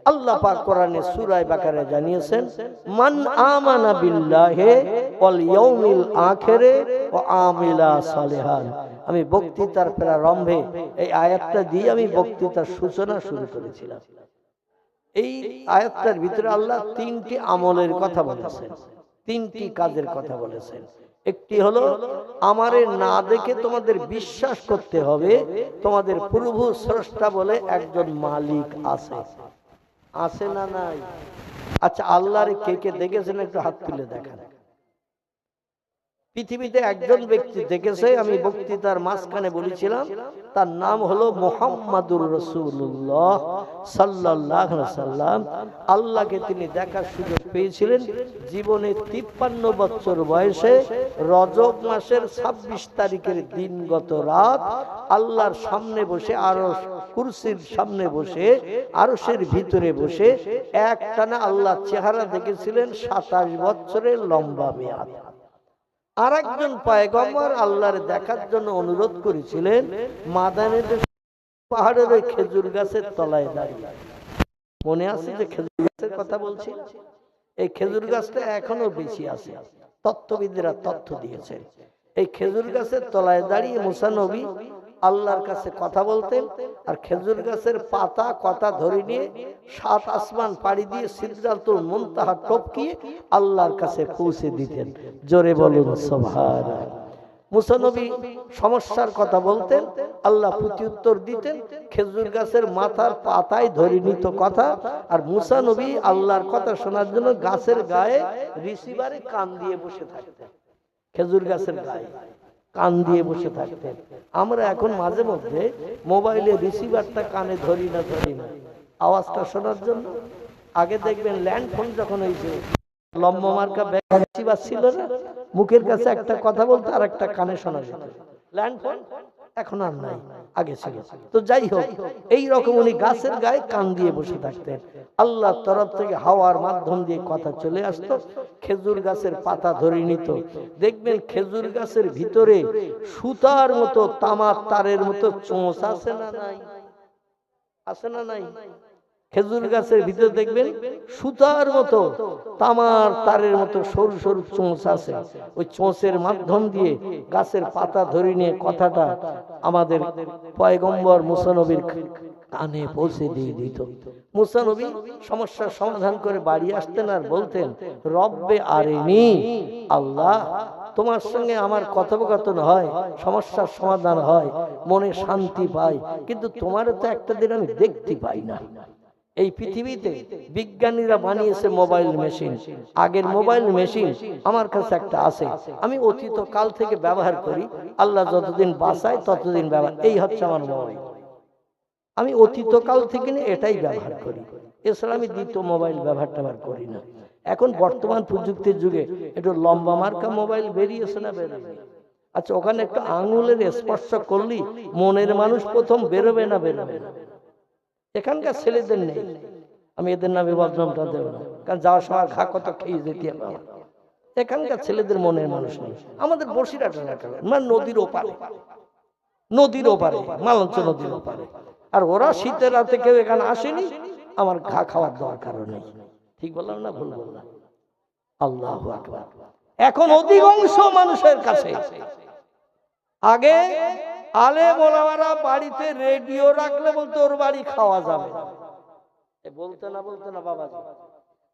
আল্লাহ পাক কোরআনে সূরা বাকারায় জানিয়েছেন, মান আমানা বিল্লাহি ওয়াল ইয়াউমিল আখিরে ওয়া আমিলা সালিহান। আমি বক্তৃতার প্রারম্ভে এই আয়াতটা দিয়ে আমি বক্তৃতার সূচনা শুরু করেছিলাম। এই আয়াতটার ভিতরে আল্লাহ তিনটি আমলের কথা বলেছেন, তিনটি কাজের কথা বলেছেন। একটি হলো, আমারে না দেখে তোমাদের বিশ্বাস করতে হবে তোমাদের প্রভু স্রষ্টা বলে একজন মালিক আছে। আছে না নাই? আচ্ছা, আল্লাহরে কে কে দেখেছেন একটু হাত তুলে দেখান। পৃথিবীতে একজন ব্যক্তি দেখেছে, আমি বক্তৃতার মাঝখানে বলেছিলাম, তার নাম হলো মুহাম্মাদুর রাসূলুল্লাহ সাল্লাল্লাহু আলাইহি সাল্লাম। আল্লাহকে তিনি দেখার সুযোগ পেয়েছিলেন জীবনে 53 বছর বয়সে রজব মাসের 26 তারিখের দিনগত রাত আল্লাহর সামনে বসে, আরশ কুরসির সামনে বসে, আরশের ভিতরে বসে একটানা আল্লাহর চেহারা দেখেছিলেন 27 বছরের লম্বা মেয়াদ। আর একজন পয়গম্বর আল্লাহর দেখার জন্য অনুরোধ করেছিলেন মাদানের পাহাড়ের ওই খেজুর গাছের তলায় দাঁড়িয়ে। মনে আছে যে খেজুর গাছের কথা বলছি? এই খেজুর গাছটা এখনো বেশি আছে, তত্ত্ববিদরা তথ্য দিয়েছেন। এই খেজুর গাছের তলায় দাঁড়িয়ে মুসা নবী আল্লাহর কাছে কথা বলতেন, আর খেজুর গাছের পাতা কথা ধরে নিয়ে 7 আসমান পাড়ি দিয়ে সিদরাতুল মুনতাহা টপকিয়ে আল্লাহর কাছে পৌঁছে দিতেন। জোরে বলুন সুবহানাল্লাহ। মুসা নবী সমস্যার কথা বলতেন, আল্লাহ প্রত্যুত্তর দিতেন খেজুর গাছের মাথার পাতায় ধরে নিত কথা, আর মুসা নবী আল্লাহর কথা শোনার জন্য গাছের গায়ে রিসিভারে কান দিয়ে বসে থাকতেন। খেজুর গাছের গায়ে কান দিয়ে বসে থাকতেন। আমরা এখন মাঝে মধ্যে মোবাইলে রিসিভারটা কানে ধরি না আওয়াজটা শোনার জন্য। আগে দেখবেন ল্যান্ড ফোন যখন হয়েছে, লম্বা মার্কা রিসিভার ছিল না, মুখের কাছে একটা কথা বলতে আর একটা কানে শোনা যেত। ল্যান্ড ফোন এখন আর নাই, আগে ছিল। তো যাই হোক, এই রকম উনি গাছের গায়ে কান দিয়ে বসে থাকতেন। আল্লাহর তরফ থেকে হাওয়ার মাধ্যম দিয়ে কথা চলে আসতো, খেজুর গাছের পাতা ধরে নিত। দেখবেন খেজুর গাছের ভিতরে সুতার মতো, তামার তারের মতো চোঁচ আছে না নাই? আছে না নাই? খেজুর গাছের ভিতরে দেখবেন সুতার মতো, তামার তারের মতো সরু সরু চোঁচ আছে। ওই চোঁচের মাধ্যম দিয়ে গাছের পাতা ধরে নিয়ে কথাটা আমাদের পয়গম্বর মুসা নবীর কানে পৌঁছে দিয়ে দিত। মুসা নবী সমস্যার সমাধান করে বাড়ি আসতেন আর বলতেন, রব্বে আরিনি, আল্লাহ তোমার সঙ্গে আমার কথোপকথন হয়, সমস্যার সমাধান হয়, মনে শান্তি পাই, কিন্তু তোমারও তো একটা দিন আমি দেখতে পাই না। এই পৃথিবীতে বিজ্ঞানীরা বানিয়েছে মোবাইল মেশিন। আগের মোবাইল মেশিন আমার কাছে একটা আছে, আমি অতীত কাল থেকে ব্যবহার করি। আল্লাহ যতদিন বাঁচায় ততদিন ব্যবহার, এই হচ্ছে আমার মোবাইল। আমি অতীত কাল থেকে এটাই ব্যবহার করি, এছাড়া আমি দ্বিতীয় মোবাইল ব্যবহার করি না। এখন বর্তমান প্রযুক্তির যুগে একটু লম্বা মার্কা মোবাইল বেরিয়েছে না বেরোবে? আচ্ছা, ওখানে একটু আঙুলের স্পর্শ করলি মনের মানুষ প্রথম বেরোবে না বেরোবে না? এখানকার ছেলেদের নেই, আমি এদের নামে বদনামটা দেব না, কারণ যাওয়ার সময় ঘা কত খেয়ে যেতে হবে। এখানকার ছেলেদের মনের মানুষ নেই। আমাদের বসিরহাট মানে নদীর ওপারে, নদীর ওপারে, মালঞ্চ নদীর ওপারে, আর ওরা শীতের রাতে কেউ এখানে আসেনি, আমার ঘা খাওয়ার দরকারও নেই। ঠিক বললাম না ভুল বললাম? আল্লাহু আকবার। এখন অধিকাংশ মানুষের কাছে, আগে আলেম ওলামারা বাড়িতে রেডিও রাখলে বলতো ওর বাড়ি খাওয়া যাবে, বলতে না বাবা।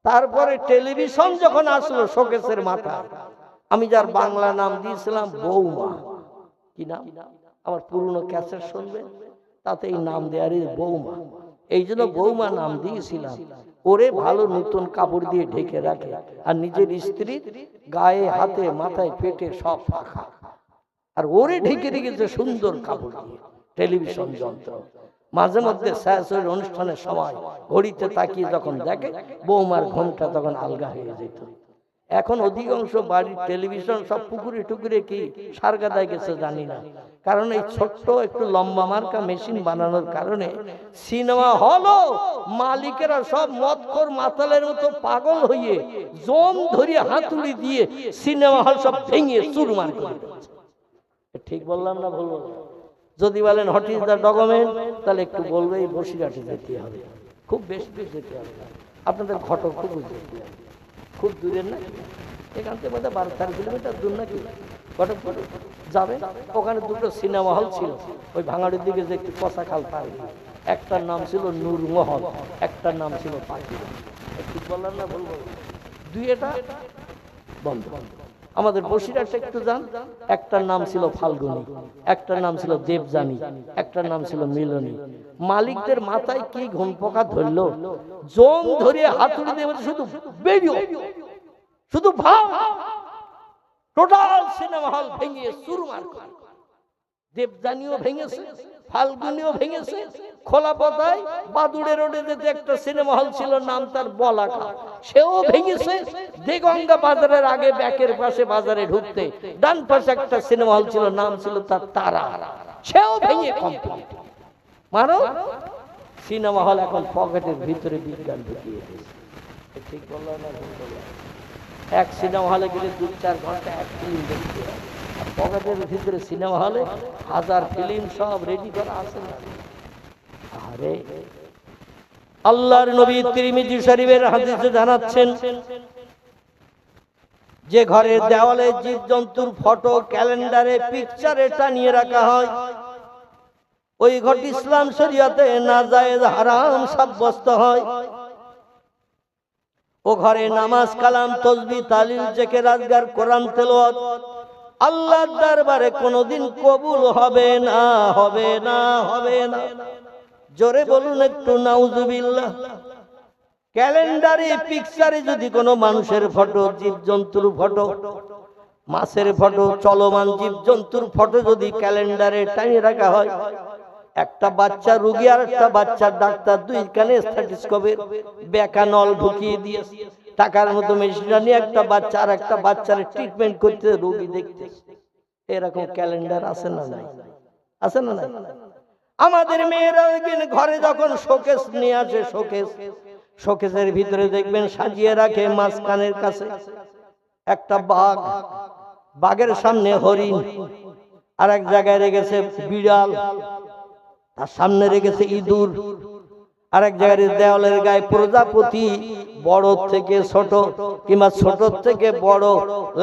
তারপরে টেলিভিশন যখন আসলো শোকেসের মাথা, আমি যার বাংলা নাম দিয়েছিলাম বৌমা। কি নাম? আমার পুরনো ক্যাসেট শুনবেন, তাতে এই নাম দেয়ারই বৌমা। এই জন্য বৌমা নাম দিয়েছিলাম। ওরে ভালো নতুন কাপড় দিয়ে ঢেকে রাখে, আর নিজের স্ত্রী গায়ে হাতে মাথায় পেটে সব ফাঁকা, আর ওরে ঢেকে রেখেছে সুন্দর কাপড় দিয়ে। টেলিভিশন যন্ত্র মাঝে মধ্যে শাশুড়ির অনুষ্ঠানের সময় ঘড়িতে তাকিয়ে যখন দেখে বৌমার ঘুমটা তখন আলগা হয়ে যেত। এখন অধিকাংশ বাড়ির টেলিভিশন সব পুকুরে টুকুরে কি সারগাদায় গেছে জানি না, কারণ এই ছোট্ট একটু লম্বা মার্কা মেশিন বানানোর কারণে সিনেমা হলও মালিকেরা সব মদখোর মাতালের মতো পাগল হয়ে জম ধরিয়ে হাতুড়ি দিয়ে সিনেমা হল সব ভেঙে চুরমার করে দিচ্ছে। ঠিক বললাম না ভুল বললাম? যদি বলেন হোয়াট ইজ দ্য ডকুমেন্ট, তাহলে একটু বলবে এই বসিরহাটে যেতে হবে। খুব বেশি দূর যেতে হবে না, আপনাদের ঘটক খুব খুব দূরের না, এখান থেকে বোধহয় 12-13 কিলোমিটার দূর নাকি ঘটক যাবে। ওখানে দুটো সিনেমা হল ছিল, ওই ভাঙাড়ির দিকে যে একটু কষাখাল পার, একটার নাম ছিল নূরমহল, একটার নাম ছিল পাখি। ঠিক বললাম না? বলবো দুইটা বন্ধ। আমাদের বসিরহাটে একটু যান, একটার নাম ছিল ফাল্গুনী, একটার নাম ছিল দেবযানী, একটার নাম ছিল মিলনী। মালিকদের মাথায় কি ঘুম পোকা ধরলো, জং ধরিয়ে হাতুড়ি দিয়ে শুধু বেরিয়ে, শুধু ভাব, টোটাল সিনেমা হল ভেঙে চুরমার করে। দেবযানীও ভেঙেছে, ফাল্গুনীও ভেঙেছে। খোলা পথায় বাদুড়ে রোডে যেতে একটা সিনেমা হল ছিল, নাম তার বলাকা, সেও ভেঙেছে। দেগঙ্গা বাজারের আগে ব্যাকের পাশে বাজারে ঢুকতে ডান পাশে একটা সিনেমা হল ছিল, নাম ছিল তার তারা, সেও ভেঙে কমপ্লিট। মানো সিনেমা হল এখন পকেটের ভিতরে বিজ্ঞান ঢুকিয়ে দিয়েছে। ঠিক বললো না? এক সিনেমা হলে গেলে 2-4 ঘন্টা এক ফিল্ম দেখতে হয়, আর পকেটের ভিতরে সিনেমা হলে 1000 ফিল্ম সব রেডি করা আছে না। আরে আল্লাহর নবী তিরমিজি শরীফের হাদিসে জানাচ্ছেন, যে ঘরের দেওয়ালে জীবজন্তুর ফটো, ক্যালেন্ডারে, পিকচারে টানিয়ে রাখা হয়, ওই ঘরটি ইসলাম শরীয়তে নাজায়েজ হারাম সাব্যস্ত হয়। ও ঘরে নামাজ, কালাম, তাসবিহ, তাহলিল, জিকির, আজকার, কোরআন তেলাওয়াত আল্লাহর দরবারে কোনোদিন কবুল হবে না, হবে না, হবে না। জোরে বলুন একটু নাউজুবিল্লাহ। ক্যালেন্ডারে, পিকচারে যদি কোনো মানুষের ফটো, জীবজন্তুর ফটো, মাছের ফটো, চলমান জীবজন্তুর ফটো যদি ক্যালেন্ডারে টানিয়ে রাখা হয়, একটা বাচ্চা রোগী আর একটা বাচ্চা ডাক্তার দুই কানে স্টেথোস্কোপের বেকা নল ঢুকিয়ে দিয়ে টাকার মতো মেশিনটা নিয়ে একটা বাচ্চা আর একটা বাচ্চার ট্রিটমেন্ট করতে, রোগী দেখতে। এরকম ক্যালেন্ডার আছে না নাই? আছে না নাই? আমাদের মেয়েরা ঘরে যখন শোকেস নিয়ে আসে, শোকেসের ভিতরে দেখবেন সাজিয়ে রাখে মাঝখানের কাছে একটা বাঘ, বাঘের সামনে হরিণ, আর এক জায়গায় রেখেছে বিড়াল, তার সামনে রেখেছে ইঁদুর, আর এক জায়গায় দেওয়ালের গায়ে প্রজাপতি, বড় থেকে ছোট কিংবা ছোট থেকে বড়,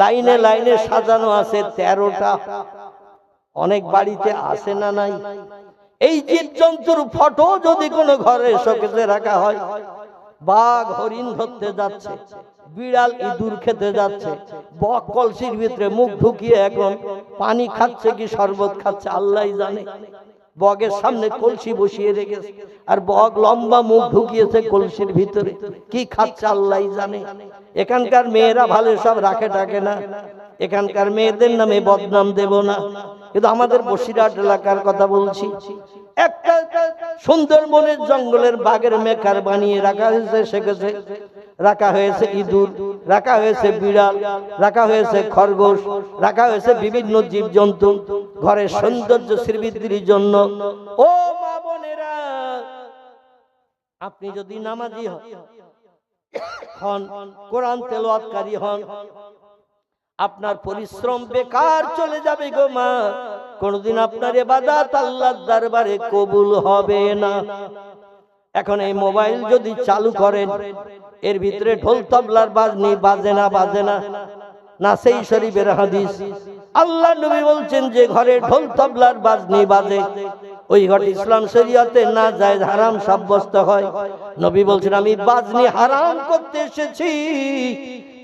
লাইনে লাইনে সাজানো আছে 13টা। অনেক বাড়িতে আসে না নাই? এই জীবজন্তুর ফটো যদি কোনো ঘরে শোকেসে রাখা হয়, বাঘ হরিণ ধরতে যাচ্ছে, বিড়াল ইঁদুর খেতে যাচ্ছে, বক কলসির ভিতরে মুখ ঢুকিয়ে এখন পানি খাচ্ছে কি শরবত খাচ্ছে আল্লাহই জানে। বগের সামনে কলসি বসিয়ে রেখেছে, আর বগ লম্বা মুখ ঢুকিয়েছে কলসির ভিতরে, কি খাচ্ছে আল্লাহই জানে। এখানকার মেয়েরা ভালো সব রাখে টাকে না, এখানকার মেয়েদের নামে বদনাম দেব না, কিন্তু আমাদের বসিরহাট এলাকার কথা বলছি। একটা সুন্দরবনের জঙ্গলের বাঘের মেকার বানিয়ে রাখা হয়েছে, সেখানে রাখা হয়েছে ইঁদুর, রাখা হয়েছে বিড়াল, রাখা হয়েছে খরগোশ, রাখা হয়েছে বিভিন্ন জীবজন্তু ঘরের সৌন্দর্য শ্রীবৃদ্ধির জন্য। ও মা বোনেরা, আপনি যদি নামাজি হন, কোরআন তেলাওয়াতকারী হন, আপনার পরিশ্রম বেকার চলে যাবে গো মা, কোনদিন আপনার ইবাদত আল্লাহর দরবারে কবুল হবে না। এখন এই মোবাইল যদি চালু করেন, এর ভিতরে ঢোল তবলার বাজনি বাজে না, বাজে না? নাসেই শরীফের হাদিস, আল্লাহ নবী বলছেন যে ঘরে ঢোল তবলার বাজনি বাজে, ওই ঘর ইসলাম শরীয়তে নাজায়েজ হারাম সাব্যস্ত হয়। নবী বলছেন আমি বাজনি হারাম করতে এসেছি,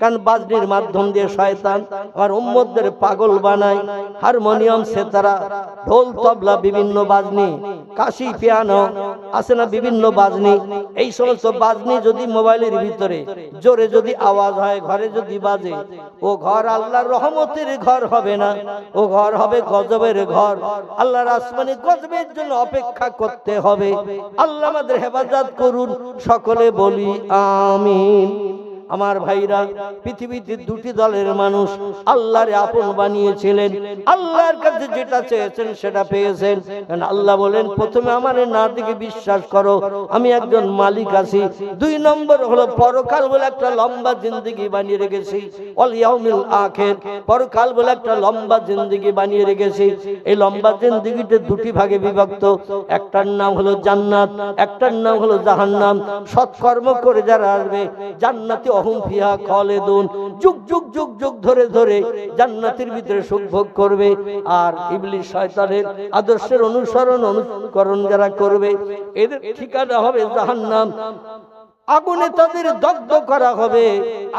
কারণ বাজনির মাধ্যম দিয়ে শয়তান আমার উম্মতদের পাগল বানায়। হারমোনিয়াম, সেতারা, ঢোল তবলা, বিভিন্ন বাজনি, কাশি, পিয়ানো আছে না, বিভিন্ন বাজনি, এই সমস্ত বাজনি যদি মোবাইলের ভিতরে জোরে যদি আওয়াজ হয়, ঘরে যদি বাজে, ও ঘর আল্লাহর রহমতের ঘর হবে না, ও ঘর হবে গজবের ঘর। আল্লাহর আসমানি গজবের জন্য অপেক্ষা করতে হবে। আল্লাহ আমাদের হেফাজত করুন, সকলে বলি আমিন। আমার ভাইরা, পৃথিবীতে দুটি দলের মানুষ আল্লাহরে আপন বানিয়েছিলেন। আল্লাহর কাছে যেটা চেয়েছেন সেটা পেয়েছেন। কারণ আল্লাহ বলেন, প্রথমে আমার না দিকে বিশ্বাস করো, আমি একজন মালিক আছি। 2 নম্বর হলো পরকাল বলে একটা লম্বা জিন্দেগি বানিয়ে রেখেছি। ওয়াল ইয়াউমিল আখির, পরকাল বলে একটা লম্বা জিন্দেগি বানিয়ে রেখেছি। এই লম্বা জিন্দেগিতে দুটি ভাগে বিভক্ত। একটার নাম হলো জান্নাত, একটার নাম হলো জাহান্নাম। সৎকর্ম করে যারা আসবে জান্নাতে অহুম ফিহা খালিদুন, যুগ যুগ যুগ যুগ ধরে ধরে জান্নাতের ভিতরে সুখ ভোগ করবে। আর ইবলিস শয়তানের আদর্শের অনুকরণ যারা করবে এদের ঠিকানা হবে জাহান্নাম। আগুনে তাদের দগ্ধ করা হবে,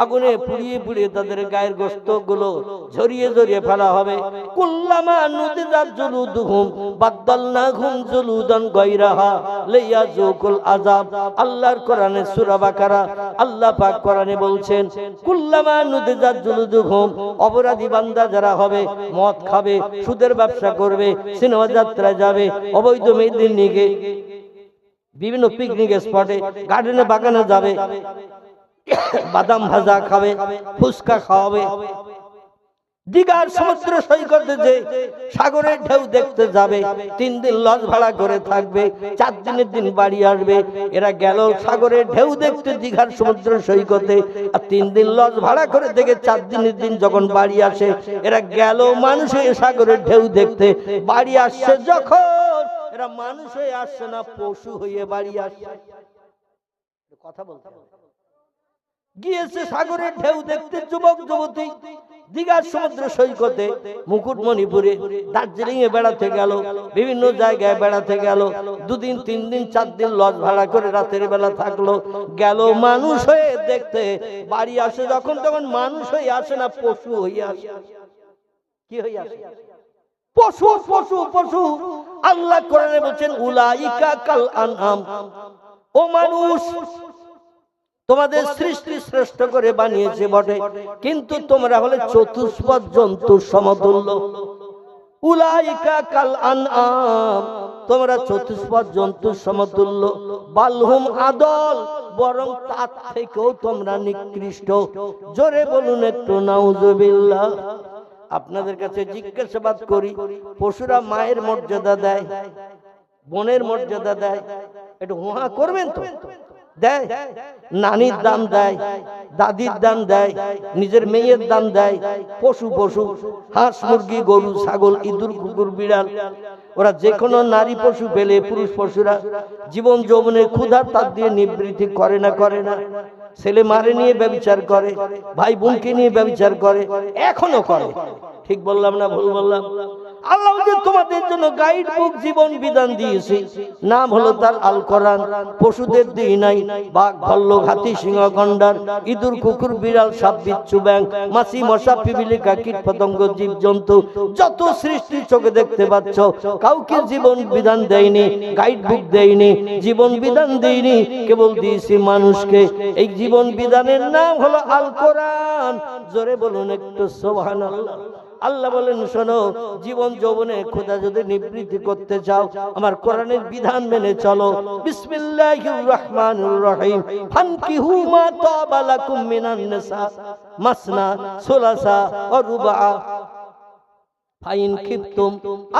আগুনে পুড়িয়ে পুড়িয়ে তাদের গায়ের গোশত গুলো ঝরিয়ে ঝরিয়ে ফেলা হবে। কুল্লামা নুদিজাত জুলুদুহুম বাদদালনাহুম জুলুদান গায়রাহা লিয়াযুকুল আযাব। আল্লাহর কোরআনে সূরা বাকারা আল্লাহ পাক কোরআনে বলছেন, কুল্লামা নুদিজাত জুলুদুহুম, অপরাধী বান্দা যারা হবে, মদ খাবে, সুদের ব্যবসা করবে, সিনেমা যাত্রায় যাবে, অবৈধ মেয়েদের নিয়ে বিভিন্ন পিকনিক স্পটে, গার্ডেনে, বাগানে যাবে, বাদাম ভাজা খাবে, ফুচকা খাওয়াবে, দীঘার সমুদ্র সৈকতে যে সাগরের ঢেউ দেখতে যাবে, 3 দিন লজ ভাড়া করে থাকবে, 4 দিনের দিন বাড়ি আসবে। এরা গেল সাগরের ঢেউ দেখতে দীঘার সমুদ্র সৈকতে, আর 3 দিন লজ ভাড়া করে দেখে 4 দিনের দিন যখন বাড়ি আসে, এরা গেল মানুষ হয়ে সাগরের ঢেউ দেখতে, বাড়ি আসছে যখন এরা মানুষ হয়ে আসছে না, পশু হয়ে বাড়ি আসছে। কথা বলতে গিয়েছে সাগরের ঢেউ দেখতে যুবক যুবতী দীঘার সমুদ্র সৈকতে, মুকুটমণিপুরে, দার্জিলিং এ বেড়াতে গেল, বিভিন্ন জায়গায় বেড়াতে গেল, 2 দিন 3 দিন 4 দিন লজ ভাড়া করে রাতের বেলা থাকলো, গেল মানুষ হয়ে দেখতে, বাড়ি আসে যখন তখন মানুষ হয়ে আসে না, পশু হয়ে আসে। কি হয়ে আসে? পশু পশু পশু। আল্লাহ কোরআনে বলেন, উলাইকা কাল আনআম, ও মানুষ তোমাদের সৃষ্টি শ্রেষ্ঠ করে বানিয়েছে বটে, কিন্তু তোমরা হলে চতুষ্পদ জন্তুর সমতুল্য। উলাইকা কাল আনআম, তোমরা চতুষ্পদ জন্তুর সমতুল্য। বালহুম আদল, বরং তার থেকেও তোমরা নিকৃষ্ট। জোরে বলুন একটু নাউজুবিল্লাহ। আপনাদের কাছে জিজ্ঞাসাবাদ করি, পশুরা মায়ের মর্যাদা দেয়, বোনের মর্যাদা দেয়, একটু হুহা করবেন তো? দেয়? নানির দাম দেয়, দাদির দাম দেয়, নিজের মেয়ের দাম দেয়। পশু পশু, হাঁস মুরগি গরু ছাগল ইঁদুর কুকুর বিড়াল, ওরা যে কোনো নারী পশু পেলে পুরুষ পশুরা জীবন যৌবনের ক্ষুধার তাপ দিয়ে নিবৃত্তি করে না? করে না? ছেলে মারে নিয়ে ব্যভিচার করে, ভাই বোনকে নিয়ে ব্যভিচার করে, এখনো করে। ঠিক বললাম না ভুল বললাম? আল্লাহ যে তোমাদের জন্য গাইড বুক জীবন বিধান দিয়েছে, নাম হলো তার আল কোরআন। পশুদের দিই নাই, বাঘ ভাল্লুক হাতি সিংহ গন্ডার ইঁদুর কুকুর বিড়াল সাপ বিচ্ছু ব্যাং মাছি মশা পিপিলিকা কীট পতঙ্গ জীব জন্তু যত সৃষ্টি চোখে দেখতে পাচ্ছ, কাউকে জীবন বিধান দেয়নি, গাইড বুক দেয়নি, জীবন বিধান দেয়নি, কেবল দিয়েছি মানুষকে। এই জীবন বিধানের নাম হলো আল কোরআন। জোরে বলুন একটু সুবহানাল্লাহ। আল্লাহ বলেন, শোনো, জীবন যৌবনে খোদা যদি নিবৃত্তি করতে চাও, আমার কোরআনের বিধান মেনে চলো। বিসমিল্লাহির রহমানির রহিম। ফানকিহু মা তাবা লাকুম মিনান নিসা মাসনা সুলাসা ওয়া রুবা ফাইন খিফতুম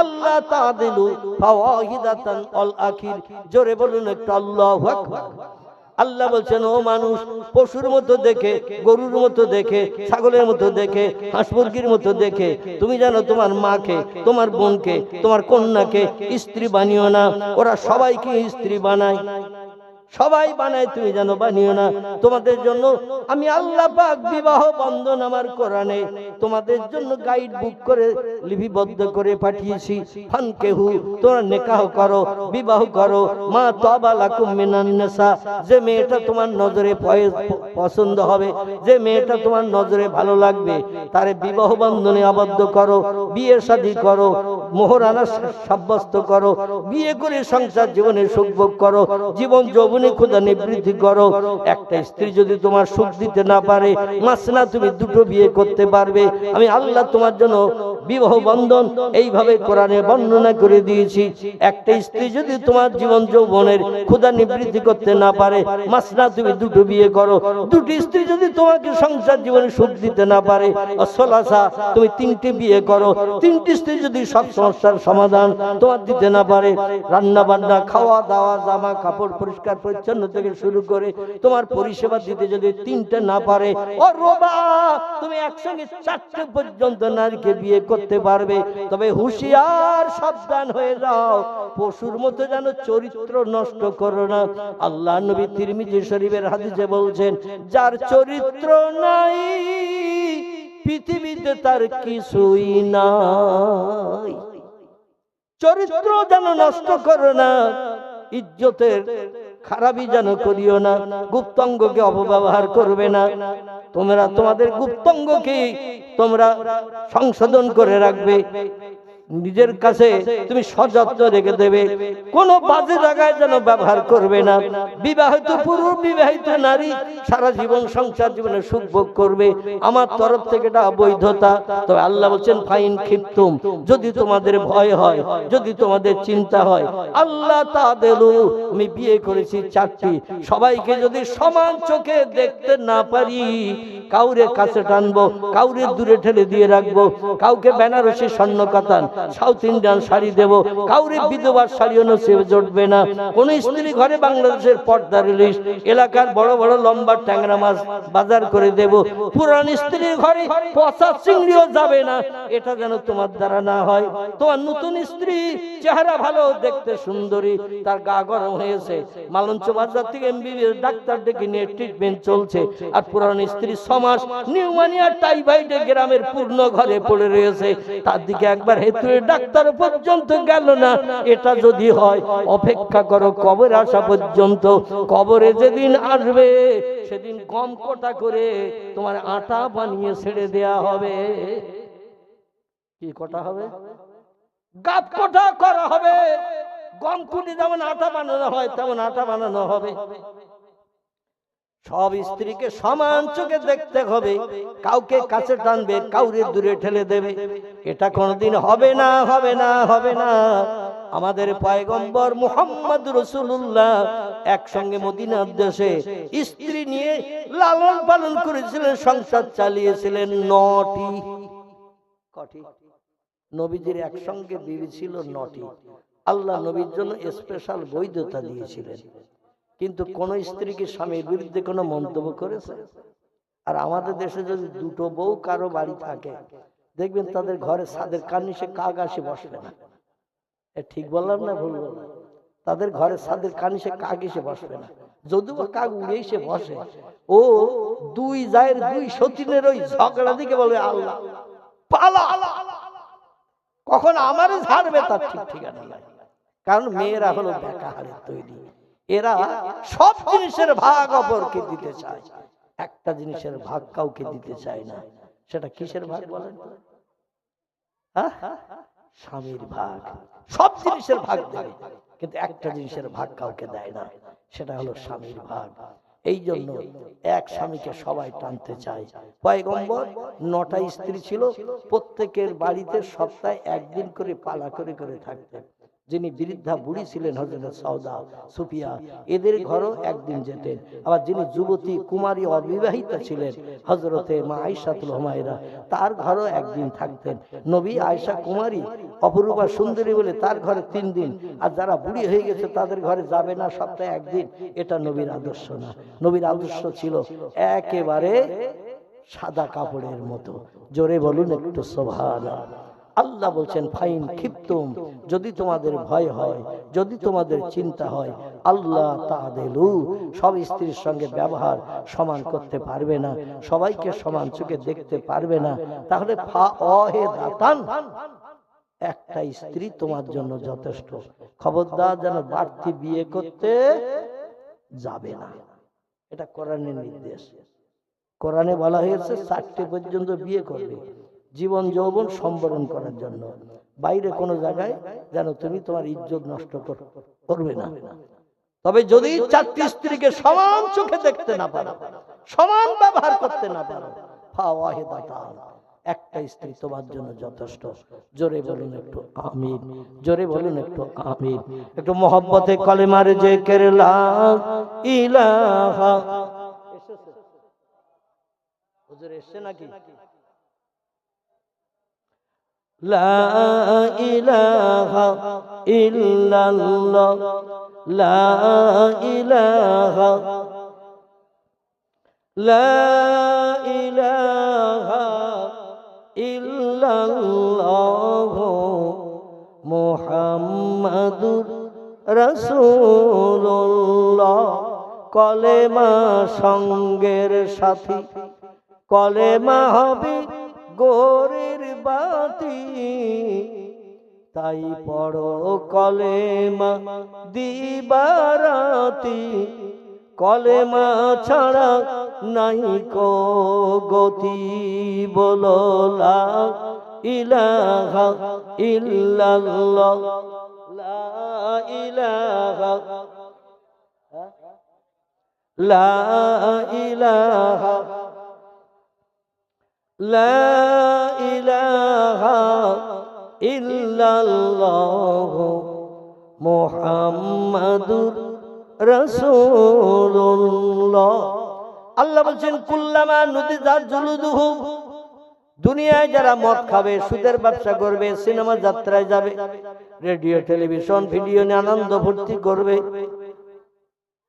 আল্লাহ তাদিলু ফাওয়াহিদাতান আল আখির। জোরে বলুন একটু আল্লাহু আকবার। আল্লাহ বলছেন, ও মানুষ, পশুর মতো দেখে, গরুর মতো দেখে, ছাগলের মতো দেখে, হাঁস মুরগির মতো দেখে তুমি জানো তোমার মাকে, তোমার বোনকে, তোমার কন্যাকে স্ত্রী বানিও না। ওরা সবাইকে স্ত্রী বানায়, সবাই বানায়, তুমি জানো বানিও না। তোমাদের জন্য আমি আল্লাহ পাক বিবাহ বন্ধন আমার কোরআনে তোমাদের জন্য গাইড বুক করে লিপিবদ্ধ করে পাঠিয়েছি। ফানকেহু, তোমরা নিকাহ করো, বিবাহ করো, মা তাবা লাকুম মিনান নিসা, যে মেয়েটা তোমার নজরে পছন্দ হবে, যে মেয়েটা তোমার নজরে ভালো লাগবে, তারে বিবাহ বন্ধনে আবদ্ধ করো, বিয়ে শাদী করো, মোহরানা সাব্যস্ত করো, বিয়ে করে সংসার জীবনে সুখ ভোগ করো, জীবন যৌবন খোদা নিবৃত্তি করো। একটা স্ত্রী যদি তোমার সুখ দিতে না পারে, মাসনা তুমি 2টো বিয়ে করতে পারবে। আমি আল্লাহ তোমার জন্য বিবাহ বন্ধন এইভাবে কোরআনে বর্ণনা করে দিয়েছি। একটা স্ত্রী যদি তোমার জীবন যৌবনের ক্ষুধা নিবৃত্তি করতে না পারে, মাসনা তুমি দুটো বিয়ে করো। দুটি স্ত্রী যদি তোমাকে সংসার জীবনে সুখ দিতে না পারে, অসলাসা তুমি তিনটে বিয়ে করো। তিনটি স্ত্রী যদি সব সমস্যার সমাধান তোমার দিতে না পারে, রান্না বান্না, খাওয়া দাওয়া, জামা কাপড় পরিষ্কার পরিচ্ছন্ন থেকে শুরু করে তোমার পরিষেবা দিতে যদি তিনটে না পারে, ও রোবা তুমি একসঙ্গে চারটে পর্যন্ত নারীকে বিয়ে করতে পারবে। তবে হুঁশিয়ার, সাবধান হয়ে যাও, পশুর মতো যেন চরিত্র নষ্ট করো না। আল্লাহ নবী তিরমিজি শরীফের হাদিসে বলছেন, যার চরিত্র নাই পৃথিবীতে তার কিছুই নাই। চরিত্র যেন নষ্ট করো না, ইজ্জতের খারাপই যেন করিও না, গুপ্তাঙ্গকে অপব্যবহার করবে না। তোমরা তোমাদের গুপ্তাঙ্গকে তোমরা সংশোধন করে রাখবে, নিজের কাছে তুমি সযত্ন রেখে দেবে, কোনো বাজে জায়গায় যেন ব্যবহার করবে না। বিবাহিত পুরুষ, বিবাহিত নারী সারা জীবন সংসার জীবনে সুখ ভোগ করবে, আমার তরফ থেকে এটা বৈধতা। তবে আল্লাহ বলছেন, ফাইন খিফতুম, যদি তোমাদের ভয় হয়, যদি তোমাদের চিন্তা হয়, আল্লাহ তাদেলু, আমি বিয়ে করেছি চারটি, সবাইকে যদি সমান চোখে দেখতে না পারি, কাউরে কাছে টানবো, কাউরে দূরে ঠেলে দিয়ে রাখবো, কাউকে বেনারসি স্বর্ণ কাতান, সাউথ ইন্ডিয়ান শাড়ি দেব, কাউরে বিধবার শাড়িও নসিবে জুটবে না। কোন স্ত্রী ঘরে বাংলাদেশের পর্দা রিলিজ, এলাকার বড় বড় লম্বা ট্যাংরা মাছ বাজার করে দেব, পুরান স্ত্রীর ঘরে পচা চিংড়িও যাবে না, এটা যেন তোমার দ্বারা না হয়। তোমার নতুন স্ত্রী চেহারা ভালো, দেখতে সুন্দরী, তার গা গরম হয়েছে, মালঞ্চ বাজার থেকে এমবিবিএস ডাক্তার ডেকে নিয়ে ট্রিটমেন্ট চলছে, আর পুরান স্ত্রী 6 মাস নিউমোনিয়া টাইফয়েডে গ্রামের পূর্ণ ঘরে পড়ে রয়েছে, তার দিকে একবার হেতুয়ে ডাক্তার পর্যন্ত গেল না। এটা যদি হয়, অপেক্ষা করো কবরে আসা পর্যন্ত। কবরে যেদিন আসবে সেদিন গম কোটা করে তোমার আটা বানিয়ে ছেড়ে দেয়া হবে। কি কোটা হবে? গাব কোটা করা হবে। গম কুটি যেমন আটা বানানো হয় তেমন আটা বানানো হবে। সব স্ত্রীকে সমান চোখে দেখতে হবে, কাউকে কাছে টানবে, কাউরে দূরে ঠেলে দেবে, এটা কোনদিন হবে না, হবে না, হবে না। আমাদের পয়গম্বর মুহাম্মদ রাসূলুল্লাহ একসঙ্গে মদিনার দেশে স্ত্রী নিয়ে লালন পালন করেছিলেন, সংসার চালিয়েছিলেন 9টি। কটি? নবীজির একসঙ্গে বিবি ছিল 9টি। আল্লাহ নবীর জন্য স্পেশাল বৈধতা দিয়েছিলেন। কিন্তু কোন স্ত্রী কি স্বামীর বিরুদ্ধে কোনো মন্তব্য করেছে? আর আমাদের দেশে যদি দুটো বউ কারো বাড়ি থাকে, দেখবেন তাদের ঘরে ছাদের কার্নিশে কাক আসে বসবে না। ঠিক বললাম না ভুল বললাম? তাদের ঘরে ছাদের কার্নিশে কাক এসে বসবে না, যদিও কাক উড়ে এসে বসে, ও দুই জায়ের দুই সতীনের ওই ঝগড়া দিকে বলে, আল্লাহ পালা, কখন আমারে ঝাড়বে তার ঠিক ঠিকানা নাই। কারণ মেয়েরা হলো বেকাহারের তৈরি, এরা সব জিনিসের ভাগ অপরকে দিতে চায়, একটা জিনিসের ভাগ কাউকে দিতে চায় না। সেটা কিসের ভাগ বলেন? স্বামীর ভাগ। সব জিনিসের ভাগ দেয়, কিন্তু একটা জিনিসের ভাগ কাউকে দেয় না, সেটা হলো স্বামীর ভাগ। এই জন্য এক স্বামীকে সবাই টানতে চায়। পয়গম্বর 9টা স্ত্রী ছিল, প্রত্যেকের বাড়িতে সপ্তাহে একদিন করে পালা করে করে থাকতেন। যিনি বৃদ্ধা বুড়ি ছিলেন হযরত সাউদা, সুফিয়া, এদের ঘরও একদিন যেতেন। আবার যিনি যুবতী কুমারী অবিবাহিতা ছিলেন হযরতে মা আয়েশাতুল হুমায়রা, তার ঘরও একদিন থাকতেন। নবী আয়েশা কুমারী অপরূপা সুন্দরী বলে তার ঘরে 3 দিন, আর যারা বুড়ি হয়ে গেছে তাদের ঘরে যাবে না সপ্তাহে একদিন। এটা নবীর আদর্শ না। নবীর আদর্শ ছিল একেবারে সাদা কাপড়ের মতো। জোরে বলুন একটু সুবহানাল্লাহ। আল্লাহ বলছেন, ফাইন খিফতুম, যদি তোমাদের ভয় হয়, যদি তোমাদের চিন্তা হয়, আল্লাহ তাদেলু, সব স্ত্রীর সঙ্গে ব্যবহার সমান করতে পারবে না, সবাইকে সমান চোখে দেখতে পারবে না, তাহলে ফাওয়াহিদাতান, একটা স্ত্রী তোমার জন্য যথেষ্ট। খবরদার যেন বাড়তি বিয়ে করতে যাবে না, এটা কোরআনের নির্দেশ। কোরআনে বলা হয়েছে 4টে পর্যন্ত বিয়ে করবে, জীবন যৌবন সম্বরণ করার জন্য। বাইরে কোনো জায়গায় যেন তুমি তোমার ইজ্জত নষ্ট করবে না। তবে যদি 4টি স্ত্রীকে সমান চোখে দেখতে না পারো, সমান ব্যবহার করতে না পারো, ফাওয়াহিদাতান, একটা স্ত্রী তোমার জন্য যথেষ্ট। জোরে বলুন একটু আমিন, জোরে বলুন একটু আমিন। একটু মহব্বতে কলেমার জিকির লা ইলাহা। হুজুর এসেছে নাকি? লা ইলাহা ইল্লাল্লাহ, লা ইলাহা, লা ইলাহা ইল্লাল্লাহ মুহাম্মাদুর রাসূলুল্লাহ। কলেমা সঙ্গের সাথী, কলেমা হবে গোরের বাতি, তাই পড়ো কলেমা দিবারাতি। কলেমা ছাড়া নাই কো গতি, বলো লা ইলাহা ইল্লাল্লাহ, লা ইলাহা, লা ইলাহা, লা ইলাহা ইল্লাল্লাহ মুহাম্মাদুর রাসূলুল্লাহ। আল্লাহ বলছেন কুল্লামা নুদিজাত জুলুদুহু, দুনিয়ায় যারা মদ খাবে, সুদের ব্যবসা করবে, সিনেমা যাত্রায় যাবে, রেডিও টেলিভিশন ভিডিও নিয়ে আনন্দ ফুর্তি করবে,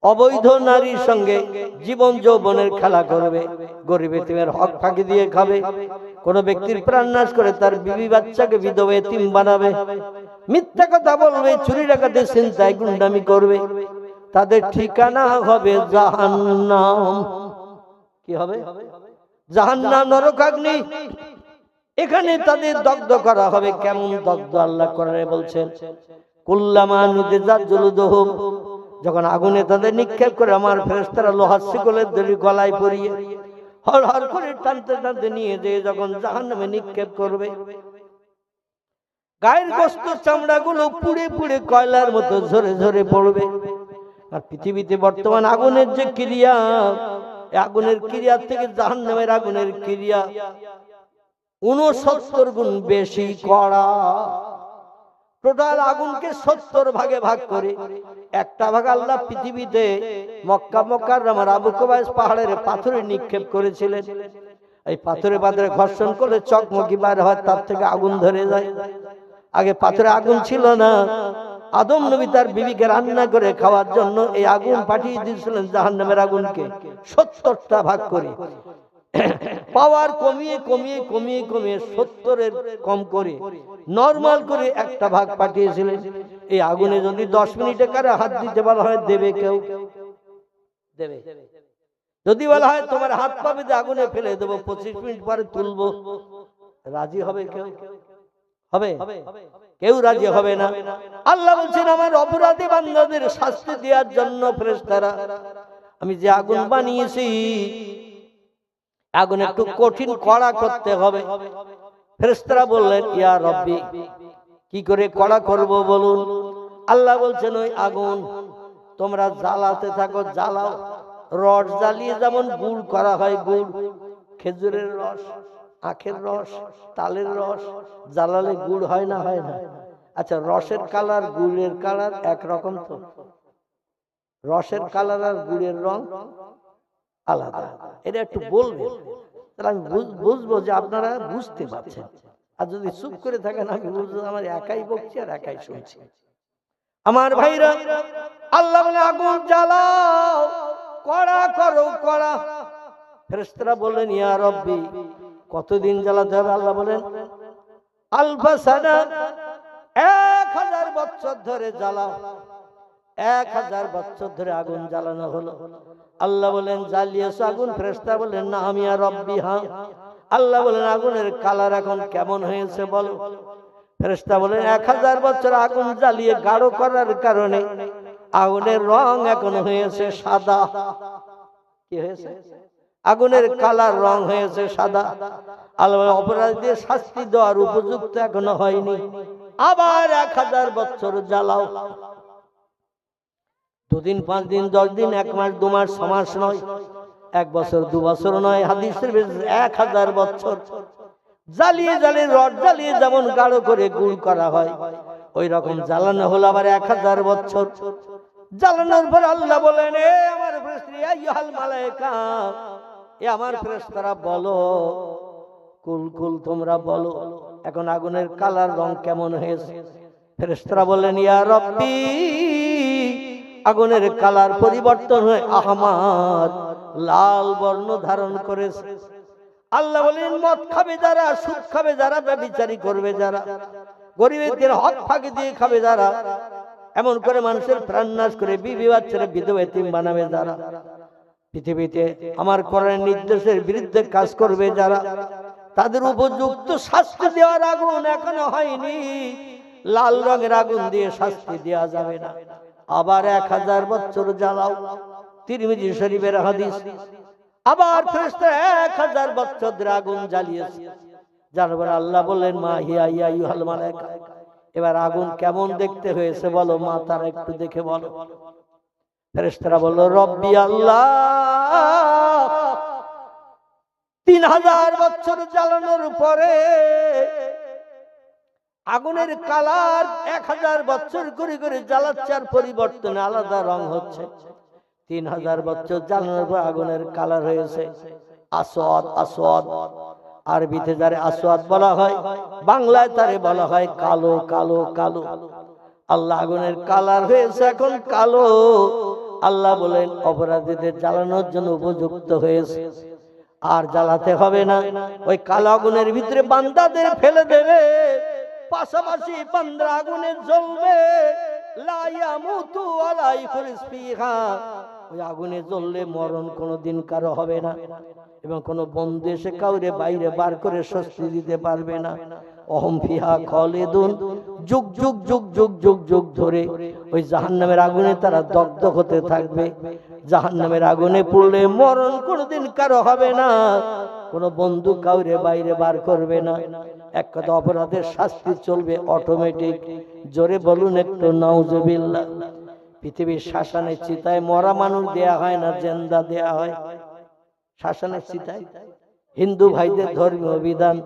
অবৈধ নারীর সঙ্গে জীবন যৌবনের খেলা করবে, গরিব এতিমের হক ফাঁকি দিয়ে খাবে, কোন ব্যক্তির প্রাণ নাশ করে তার বিবি বাচ্চাকে বিধবা এতিম বানাবে, মিথ্যা কথা বলবে, চুরি ডাকাতি ছিনতাই গুন্ডামি করবে, তাদের ঠিকানা হবে জাহান্নাম। কি হবে? জাহান্নাম, নরকাগ্নি। এখানে তাদের দগ্ধ করা হবে। কেমন দগ্ধ? আল্লাহ কোরআনে বলছেন কুল্লামা নুদিজাত জুলুদুহুম, যখন আগুনে তাদের নিক্ষেপ করে আমার ফেরেশতারা লোহার শিকলের দড়ি গলায় পরিয়ে হর হর করে টানতে টানতে নিয়ে যেয়ে যখন জাহান্নামে নিক্ষেপ করবে, গায়ের গোশত চামড়াগুলো পুড়ে পুড়ে কয়লার মতো ঝরে ঝরে পড়বে। আর পৃথিবীতে বর্তমান আগুনের যে ক্রিয়া, আগুনের ক্রিয়ার থেকে জাহান্নামের আগুনের ক্রিয়া 69 গুণ বেশি কড়া। টোটাল আগুনকে 70 ভাগে ভাগ করে একটা ভাগ আল্লাহ পৃথিবীতে মক্কা মুকাররমার আবু কুবাইস পাহাড়ের পাথরে নিক্ষেপ করেছিলেন। এই পাথরে পাথরে ঘর্ষণ করলে চকমকি বার হয়, তার থেকে আগুন ধরে যায়। আগে পাথরে আগুন ছিল না। আদম নবী তার বিবিকে রান্না করে খাওয়ার জন্য এই আগুন পাঠিয়ে দিয়েছিলেন জাহান্নামের আগুনকে 70টা ভাগ করে। পাওয়ার কমিয়ে কমিয়ে কমিয়ে কমিয়ে 70-এর কম করে নরমাল করে একটা ভাগ পাঠিয়েছিলেন। এই আগুনে যদি 10 মিনিটে কারে হাত দিতে বলা হয়, দেবে কেউ? দেবে? যদি বলা হয় তোমার হাত পাবে যে আগুনে ফেলে দেবো, 25 মিনিট পরে তুলবো, রাজি হবে কেউ? হবে? কেউ রাজি হবে না। আল্লাহ বলছেন আমার অপরাধী বান্দাদের শাস্তি দেওয়ার জন্য ফেরেশতারা আমি যে আগুন বানিয়েছি, আগুন একটু কঠিন কড়া করতে হবে। ফেরেশতারা বললেন ইয়া রব্বি, কি করে কড়া করব বলুন? আল্লাহ বলছেন ওই আগুন তোমরা জ্বালাতে থাকো, জ্বালাও। রড জ্বালিয়ে যেমন গুড় করা হয়, গুড়, খেজুরের রস, আখের রস, তালের রস জ্বালালে গুড় হয় না? হয় না? আচ্ছা, রসের কালার গুড়ের কালার একরকম তো? রসের কালার আর গুড়ের রং আলাদা। এটা একটু বলবেন, তাহলে আমি বুঝবো যে আপনারা বুঝতে পারছেন। আর যদি চুপ করে থাকেন আমি বুঝবো আমার একাই বকছি আর একাই শুনছি। আমার ভাইরা, আল্লাহ বলে আগুন জ্বালাও, কড়া করো, কড়া। ফেরেশতারা বললেন ইয়া রব্বি, কতদিন জ্বালাতে হবে? আল্লাহ বলেন আলফা সানা, 1000 বছর ধরে জ্বালাও। 1000 বছর ধরে আগুন জ্বালানো হলো। আল্লাহ বলেন জ্বালিয়েছ আগুন? ফেরেশতা বলেন না আমি আর রব্বি, হ্যাঁ। আল্লাহ বলেন আগুনের কালার এখন কেমন হয়েছে বলো? ফেরেশতা বলেন 1000 বছর আগুন জ্বালিয়ে গাঢ় করার কারণে আগুনের রং এখন হয়েছে সাদা। কি হয়েছে? আগুনের কালার রং হয়েছে সাদা। আল্লাহ অপরাধীদের শাস্তি দেওয়ার উপযুক্ত এখনো হয়নি, আবার 1000 বছর জ্বালাও। 2 দিন 5 দিন 10 দিন 1 মাস 2 মাস 6 মাস নয়, 1 বছর 2 বছর নয়, হাদিসের 1000 বছর। জ্বালিয়ে জ্বালিয়ে রড জ্বালিয়ে যেমন গাঢ় করে গুড় করা হয়, ওই রকম জ্বালানো হলো আবার 1000 বছর। জ্বালানোর পর আল্লাহ বলেন, এ আমার ফেরেশতা, আইয়ুহাল মালায়েকা, এ আমার ফেরেশতারা বলো, কুল কুল তোমরা বলো এখন আগুনের কালার রং কেমন হয়েছে। ফেরেশতারা বলেন, ইয়া রব্বি, আগুনের কালার পরিবর্তন হয়ে আহমার, লাল বর্ণ ধারণ করেছে। আল্লাহ বলেন, মদ খাবে যারা, সুদ খাবে যারা, ব্যভিচারী করবে যারা, গরিবদের হক ফাঁকি দিয়ে খাবে যারা, এমন করে মানুষের প্রাণ নাশ করে বিবি বাচ্চারা বিধবা এতিম বানাবে যারা, পৃথিবীতে আমার কোরআনের নির্দেশের বিরুদ্ধে কাজ করবে যারা, তাদের উপযুক্ত শাস্তি দেওয়ার আগুন এখনো হয়নি। লাল রঙের আগুন দিয়ে শাস্তি দেওয়া যাবে না, আবার 1000 বছর জ্বালাও। তিরমিজি শরীফের হাদিস। আবার ফেরেশতারা 1000 বছর ধরে আগুন জ্বালিয়েছে। যারপর আল্লাহ বললেন, মা হিয়া ইয়া আইয়ুহাল মালায়েকা, এবার আগুন কেমন দেখতে হয়েছে বলো মা, তারা একটু দেখে বলো। ফেরেশতারা বলল, রব্বি আল্লাহ, 3000 বছর জ্বালানোর পরে আগুনের কালার 1000 বছর করে করে জ্বালাচ্ছে, আর পরিবর্তনে আলাদা রং হচ্ছে। 3000 বছর জ্বালানোর পর আগুনের কালার হয়েছে আসওয়াদ। আসওয়াদ আরবিতে যারে আসওয়াদ বলা হয়, বাংলায় তারে বলা হয় কালো। কালো কালো আল্লাহ আগুনের কালার হয়েছে এখন কালো। আল্লাহ বলেন, অপরাধীদের জ্বালানোর জন্য উপযুক্ত হয়েছে, আর জ্বালাতে হবে না। ওই কালো আগুনের ভিতরে বান্দাদের ফেলে দেবে, পাশাপাশি বান্দা আগুনে জ্বলবে। লা ইয়ামুতু ওয়ালা ইয়াখরুজ ফিহা, ওই আগুনে জ্বললে মরণ কোনোদিন কারো হবে না, এবং কোন বন্ধু এসে কাউরে বাইরে বার করে স্বস্তি দিতে পারবে না। অহম ফিহা খালিদুন, যুগ যুগ যুগ যুগ যুগ যুগ ধরে ওই জাহান্নামের আগুনে তারা দগ্ধ হতে থাকবে। জাহান্নামের আগুনে পড়লে মরণ কোনোদিন কারো হবে না, কোন বন্ধু কাউরে বাইরে বার করবে না। এক কথা, অপরাধের শাস্তি চলবে অটোমেটিক। জোরে বলুন একটু নাউজুবিল্লাহ। পৃথিবীর শ্মশানের চিতায় মরা মানুষ দেয়া হয় না, জিন্দা দেয়া হয়। শ্মশানের চিতায় হিন্দু ভাইদের ধর্মীয় বিধান,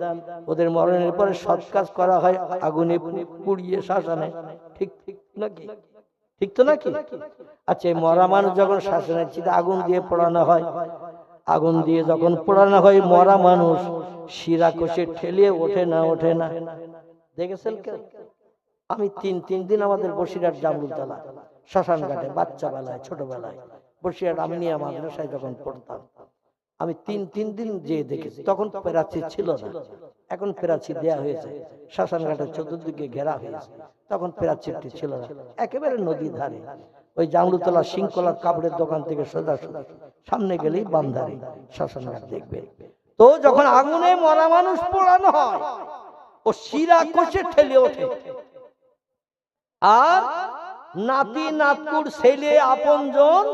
ওদের মরণের পরে সৎ কাজ করা হয় আগুনে পুড়িয়ে শ্মশানে। ঠিক ঠিক নাকি? ঠিক তো নাকি? আচ্ছা, মরা মানুষ যখন শ্মশানের চিতায় আগুন দিয়ে পোড়ানো হয়, আগুন দিয়ে যখন পোড়ানো হয়, মরা মানুষ শিরা কষে ঠেলিয়ে ওঠে না, ওঠে না। দেখেছেন কেন? আমি তিন দিন আমাদের বসিরহাট জামরুলতলা শ্মশান ঘাটে বাচ্চা বেলায়, ছোটবেলায় বসিরহাট আমি নিয়ে মাদ্রাসায় যখন পড়তাম, আমি তিন দিন যেয়ে দেখেছি। তখন প্রাচীর ছিল না, এখন প্রাচীর দেয়া হয়েছে। শ্মশান ঘাটের চতুর্দিকে ঘেরা হয়েছে, তখন প্রাচীরটি ছিল না, একেবারে নদী ধারে। ওই জামরুলতলা শৃঙ্খলার কাপড়ের দোকান থেকে সোজা সোজা সামনে গেলেই বান্ধারি শ্মশান ঘাট দেখবে। তো যখন আগুনে মরা মানুষ পোড়ানো হয়, ও শিরা কষে ঠেলে ওঠে, আর নাতি নাতকুর ছেলে আপনজন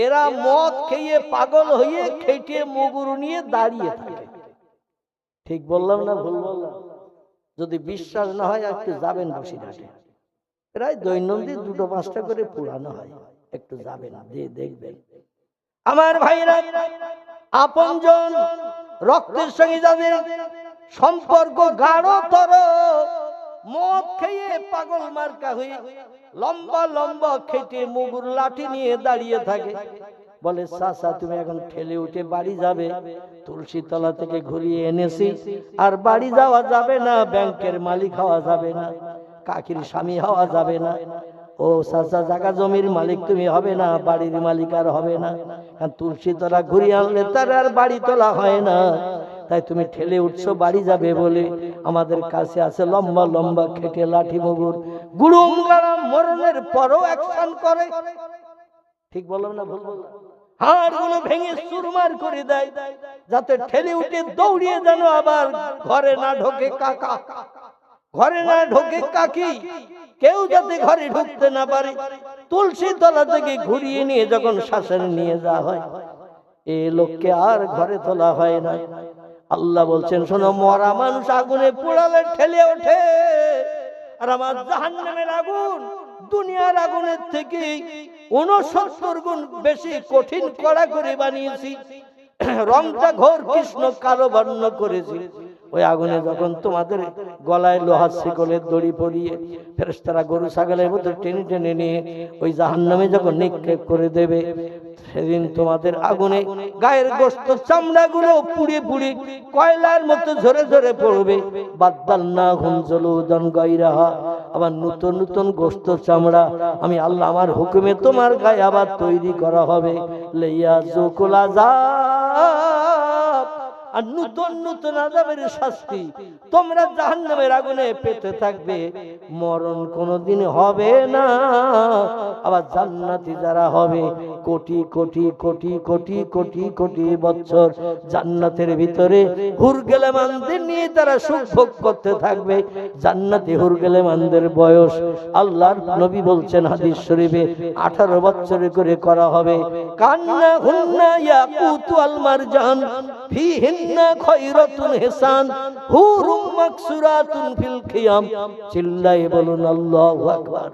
এরা মদ খেয়ে পাগল হয়ে খেটে মুগুর নিয়ে দাঁড়িয়ে থাকে। ঠিক বললাম না ভুল বললাম? যদি বিশ্বাস না হয় একটু যাবেন বসিরহাটে, প্রায় দৈনন্দিন 2-5টা করে পুরানো হয়, একটু যাবেন, দিয়ে দেখবেন। আমার ভাইরা, আপনজন রক্তের সঙ্গে যাদের সম্পর্ক গাঢ়তর, মদ খেয়ে পাগল মার্কা হয়ে লম্বা লম্বা খেটে মুগুর লাঠি নিয়ে দাঁড়িয়ে থাকে। বলে, চাচা তুমি এখন ঠেলে উঠে বাড়ি যাবে, তুলসী তলা থেকে ঘুরিয়ে এনেছি, আর বাড়ি যাওয়া যাবে না, ব্যাংকের মালিক হওয়া যাবে না, কাকির স্বামী হওয়া যাবে না। ও চাচা, জায়গা জমির মালিক তুমি হবে না, বাড়ির মালিক আর হবে না, কারণ তুলসী তলা ঘুরিয়ে আনলে তার আর বাড়ি তোলা হয় না। তাই তুমি ঠেলে উঠছো বাড়ি যাবে বলে, আমাদের কাছে আছে লম্বা লম্বা খেটে লাঠি মুগুর, গুড়ুম গাড়াম মরণের পরও অ্যাকশন করে। ঠিক বললাম না ভুল বললাম? হাড়গুলো ভেঙে চুরমার করে দেয়, যাতে ঠেলে উঠে দৌড়িয়ে যেন আবার ঘরে না ঢোকে কাকা, ঘরে না ঢোকে কাকি, কেউ যাতে ঘরে ঢুকতে না পারে। তুলসী তলা থেকে ঘুরিয়ে নিয়ে যখন শ্মশানে নিয়ে যাওয়া হয়, এই লোককে আর ঘরে তোলা হয় না। আল্লাহ বলছেন, শোনো, মরা মানুষ আগুনে পোড়ালে ঠেলে ওঠে, আর আমার জাহান্নামের আগুন দুনিয়ার আগুনের থেকে 69 গুণ বেশি কঠিন কড়া করে বানিয়েছি। রংটা ঘোর কৃষ্ণ কালো বর্ণ করেছি, ওই আগুনে যখন তোমাদের গলায় লোহার শিকলের দড়ি পরিয়ে ফেরেশতারা গরু ছাগলের মতো টেনে টেনে নিয়ে ওই জাহান্নামে যখন নিক্ষেপ করে দেবে, সেদিন তোমাদের আগুনে গায়ের গোশত চামড়াগুলো পুড়ে পুড়ে কয়লার মতো ঝরে ঝরে পড়বে। বাদদালনাহুম জুলুদান গায়রাহা, আবার নতুন নতুন গোশত চামড়া আমি আল্লাহ আমার হুকুমে তোমার গায়ে আবার তৈরি করা হবে। লিয়াযুকুল আযাব, আর নতুন নতুন আযাবের শাস্তি তোমরা জাহান্নামের আগুনে পেতে থাকবে, মরণ কোনোদিন হবে না। আবার জান্নাতি যারা হবে কোটি কোটি কোটি কোটি কোটি কোটি বছর জান্নাতের ভিতরে হুরগেলেমানদের নিয়ে তারা সুখ ভোগ করতে থাকবে। জান্নাতি হুরগেলেমানদের বয়স আল্লাহর নবী বলছেন হাদিস শরীফে 18 বছরে করে করা হবে। কান্না হুন্না ইয়াকুতু আল মারজান ফিহিন্না খায়রাতুন হিসান হুরুম মাকসুরাতুন ফিল খিয়াম। চিল্লায়ে বলুন আল্লাহু আকবার।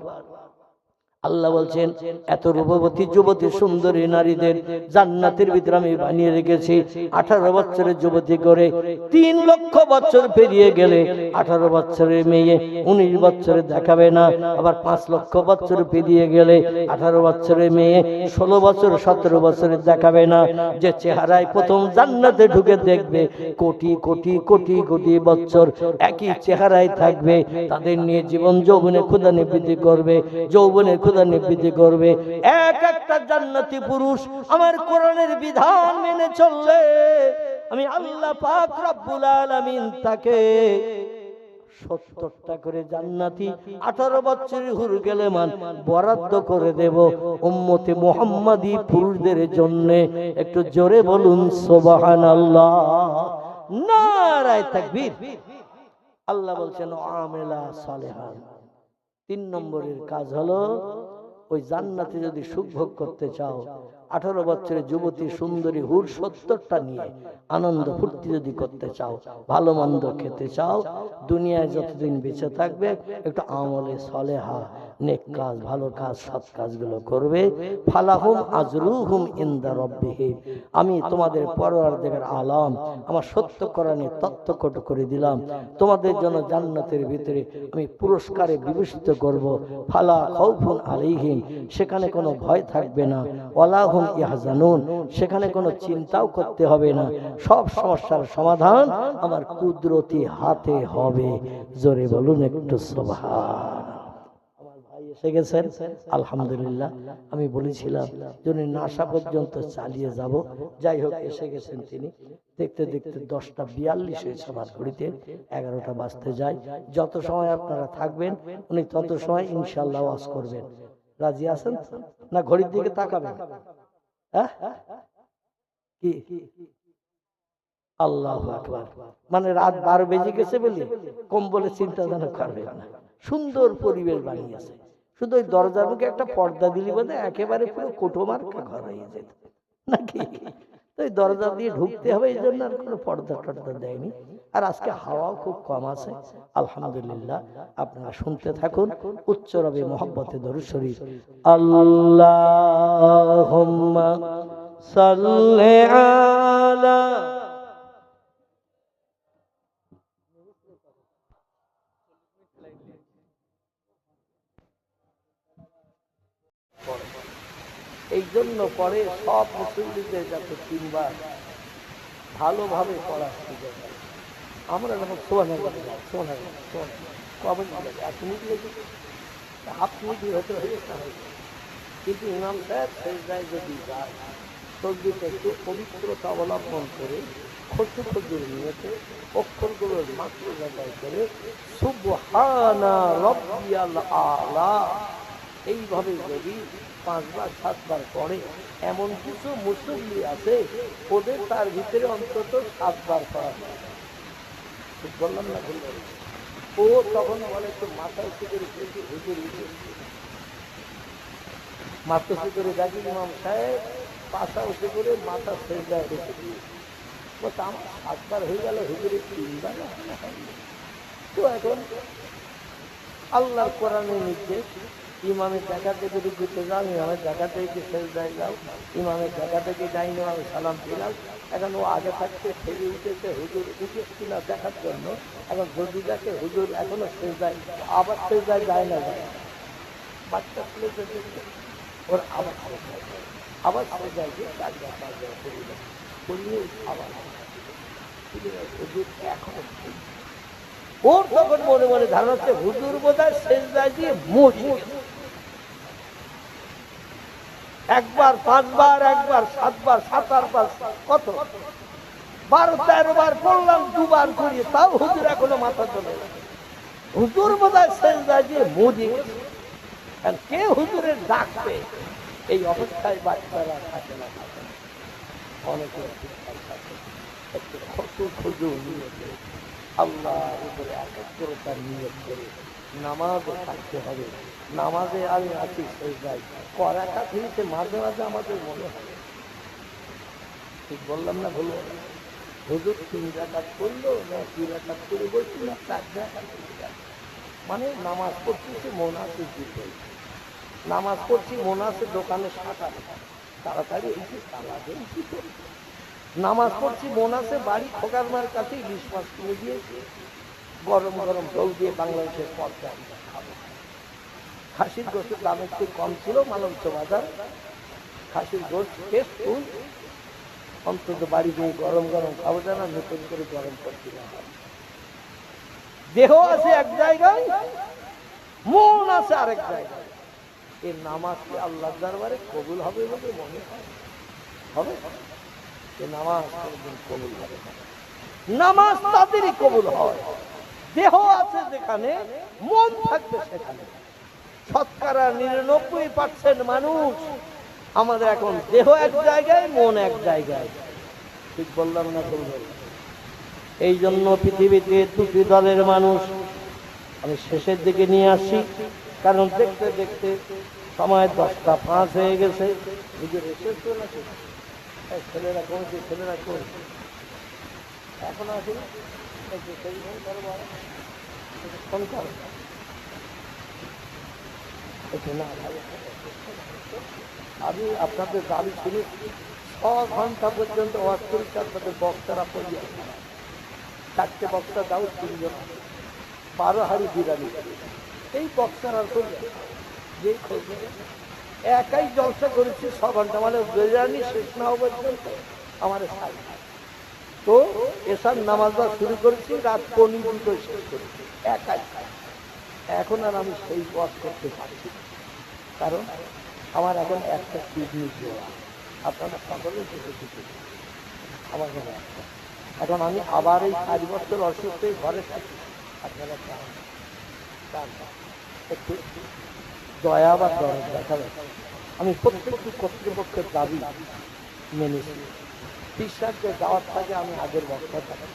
আল্লাহ বলছেন এত রূপবতী যুবতী সুন্দরী নারীদের জান্নাতের ভিতরে আমি বানিয়ে রেখেছি। 18 বছরের যুবতী করে 3 লক্ষ বছর পেরিয়ে গেলে 18 বছরের মেয়ে 19 বছরে দেখাবে না। আবার 5 লক্ষ বছর পেরিয়ে গেলে 18 বছরের মেয়ে 16 বছর 17 বছরে দেখাবে না। যে চেহারায় প্রথম জান্নাতে ঢুকে দেখবে কোটি কোটি কোটি কোটি বছর একই চেহারায় থাকবে, তাদের নিয়ে জীবন যৌবনে ক্ষুধা নিবৃত্তি করবে, যৌবনে নিবৃত্তি করবে। এক একটা জান্নাতি পুরুষ আমার কোরআনের বিধান মেনে চললে আমি আল্লাহ পাক রব্বুল আলামিন তাকে 70টা করে জান্নাতি 18 বছরের হুরগেলেমান বরাদ্দ করে দেব উম্মতে মুহাম্মাদি পুরুষদের জন্য। একটু জোরে বলুন সুবহানাল্লাহ, নারায়ে তাকবীর। আল্লাহ বলছেন আমেলা সালেহান। 3 নম্বরের কাজ হলো ওই জান্নাতে যদি সুখ ভোগ করতে চাও, 18 বছরের যুবতী সুন্দরী হুর 70টা নিয়ে আনন্দ ফুর্তি যদি করতে চাও, ভালো মন্দ খেতে চাও, দুনিয়ায় যতদিন বেঁচে থাকবে একটু আমলে সালেহা নেক কাজ ভালো কাজ সৎ কাজগুলো করবে। ফালাহুম আজরুহুম ইনদা রাব্বিহিম, আমি তোমাদের পরওয়ারদিগার আলাম আমার সত্য কোরআনে তত্ত্বকট করে দিলাম, তোমাদের জন্য জান্নাতের ভিতরে আমি পুরস্কারে বিভূষিত করব। ফালা খাউফুন আলাইহিম, সেখানে কোনো ভয় থাকবে না। ওয়ালা হুম ইয়াহজানুন, সেখানে কোনো চিন্তাও করতে হবে না। সব সমস্যার সমাধান আমার কুদরতি হাতে হবে। জোরে বলুন একটু সুবহান। আমার ভাই এসে গেছেন আলহামদুলিল্লাহ। আমি বলেছিলাম যিনি না আসা পর্যন্ত চালিয়ে যাব, যাই হোক এসে গেছেন তিনি। দেখতে দেখতে 10:42 হয়েছে আমার ঘড়িতে, 11টা বাজতে যায়। যত সময় আপনারা থাকবেন উনি তত সময় ইনশাআল্লাহ ওয়াজ করবেন। রাজি আছেন না? ঘড়ির দিকে তাকাবেন। কি আল্লাহু আকবার, মানে রাত 12 বেজে গেছে বলে কম বলে চিন্তা যেন করবেন না। সুন্দর পরিবেশ বানিয়েছে, শুধু ওই দরজার মুখে একটা পর্দা দিলি বলে একেবারে পুরো কোটোমার্কা ঘর হয়ে যেত নাকি। তো ওই দরজা দিয়ে ঢুকতে হবে, এই জন্য আর কোনো পর্দা টর্দা দেয়নি। আর আজকে হাওয়াও খুব কম আছে আলহামদুলিল্লাহ। আপনারা শুনতে থাকুন উচ্চ রবে মোহাব্বতে দরুদ শরীফ। আল্লাহুম্মা সাল্লি আলা এই জন্য পরে সব মুসল্লিদের যাতে 3 বার ভালোভাবে পড়া শিখে যায়। আমরা যখন কিন্তু ইমাম সাহেব সেজদায় যদি যায় তসবিহটা একটু পবিত্রতা অবলম্বন করে খুশু নিয়েছে অক্ষরগুলোর মাত্র যাচাই করে সুবহানা রাব্বিয়াল আলা এইভাবে যদি 5 বার 7 বার পড়ে, এমন কিছু মুসল্লি আছে ওদের তার ভিতরে অন্তত 7 বার পড়া যায়। ঠিক বললাম না? ও তখন বলে তো মাথায় করে হুজুর মাথা উঁচু করে দেখি ইমাম সাহেব পাশা উঁচু করে মাথা সেজদায় রেখে দিয়ে আমার 7 বার হয়ে গেল, হুজুরের 3 বার। তো এখন আল্লাহর কোরআনের নির্দেশ ইমামের দেখা থেকে রুকুতে যাও, ইমামের দেখা থেকে সেজদায় যাও, ইমামের দেখা থেকে যাইনি আমি সালাম দিলাম। এখন ও আগে থাকতে ফেলে উঠেছে হুজুর উঠেছে কিনা দেখার জন্য। এখন যদি দেখে হুজুর এখনো সেজদায়, আবার সেজদায় যায় না, যায় বাচ্চা ছেলেদের ওর আবার আবার সেজদায় গিয়ে 4 বার 5 বার করিয়ে আবার হুজুর এখনো। ওর তখন মনে মনে ধারণা হচ্ছে হুজুর বোধহয় সেজদায় দিয়ে মুড়ি, একবার 5 বার, একবার 7 বার, 7 বার, কত 12-13 বার পড়লাম, 2 বার করিয়ে, তাও হুজুর এখনো মাথা তোলে। হুজুর বোধহয় সেজদায় দিয়ে মুড়ি। কে হুজুরের ডাকবে এই অবস্থায় বাচ্চারা থাকে না, অনেকে একটু হুজুর নিয়েছে আল্লাহর উপরে একাগ্রতার নিয়ত করে নামাজে থাকতে হবে। নামাজে আমি আছি সেজদায় করাটা হয়েছে মাঝে মাঝে আমাদের মনে হয়, ঠিক বললাম না? ভুল হুজুর 3 রাকাত করলো না 2 রাকাত করে বলছি না 4 রাকাত, মানে নামাজ পড়তেছি মন আছে দিতে, নামাজ পড়ছি মন আছে দোকানে শাখা তাড়াতাড়ি এসে তালা দিয়েছি, নামাজ পড়ছি মন আছে বাড়ি খোকার মার কাছে ইলিশ মাছ কিনে দিয়েছি, গরম গরম জল দিয়ে বাংলাদেশের পর্দা খাবো। খাসির গোষ্ঠের দাম একটু কম ছিল মালঞ্চ বাজার, খাসির গোষ্ঠ টেস্ট অন্তত বাড়ি দিয়ে গরম গরম খাবো, জানা নতুন করে গরম করতে না হয়। দেহ আছে এক জায়গায়, মন আছে আরেক জায়গায়। এই নামাজকে আল্লাহর দরবারে কবুল হবে বলে মনে হয়? হবে? নামাজ কবুল হবে, নামাজ তাদেরই কবুল হয় দেহ আছে যেখানে, মন থাকবে সেখানে। 99% মানুষ আমাদের এখন দেহ এক জায়গায়, মন এক জায়গায়, ঠিক বললাম না? বলবেন। এই জন্য পৃথিবীতে 2টি দলের মানুষ আমি শেষের দিকে নিয়ে আসি, কারণ দেখতে দেখতে সময় 10টা 5 হয়ে গেছে। ছেলেরা কমেছে, ছেলেরা কমেছে, এখন আসে ফোন কর না। আমি আপনাদের দাবি শুনি 6 ঘন্টা পর্যন্ত ওয়াজ করেছি, আপনাদের বক্তারা পড়িয়ে 4টে বক্তা দাও, 3 জন 12 হাড়ি বিরিয়ানি, এই বক্তারা করবে যেই খোঁজে একাই জলসা করেছি 6 ঘন্টা, মানে বিরিয়ানি শেষ না হওয়া পর্যন্ত আমার সাই। তো এসার নামাজটা শুরু করেছি রাত 1:45 শেষ করেছি একাই। এখন আর আমি সেই ওয়াজ করতে পারছি, কারণ আমার এখন একটা কিডনি দেওয়া, আপনারা সকলে দেখেছি আমার এখন আমি আবার এই 4 বছর অসুস্থ ঘরে থাকি। আপনারা একটু দয়া বা দরদ দেখাবেন। আমি প্রত্যেকটি কর্তৃপক্ষের দাবি মেনেছি। পীর সাহেবকে যাওয়ার থাকে আমি আগের বক্তা থাকি,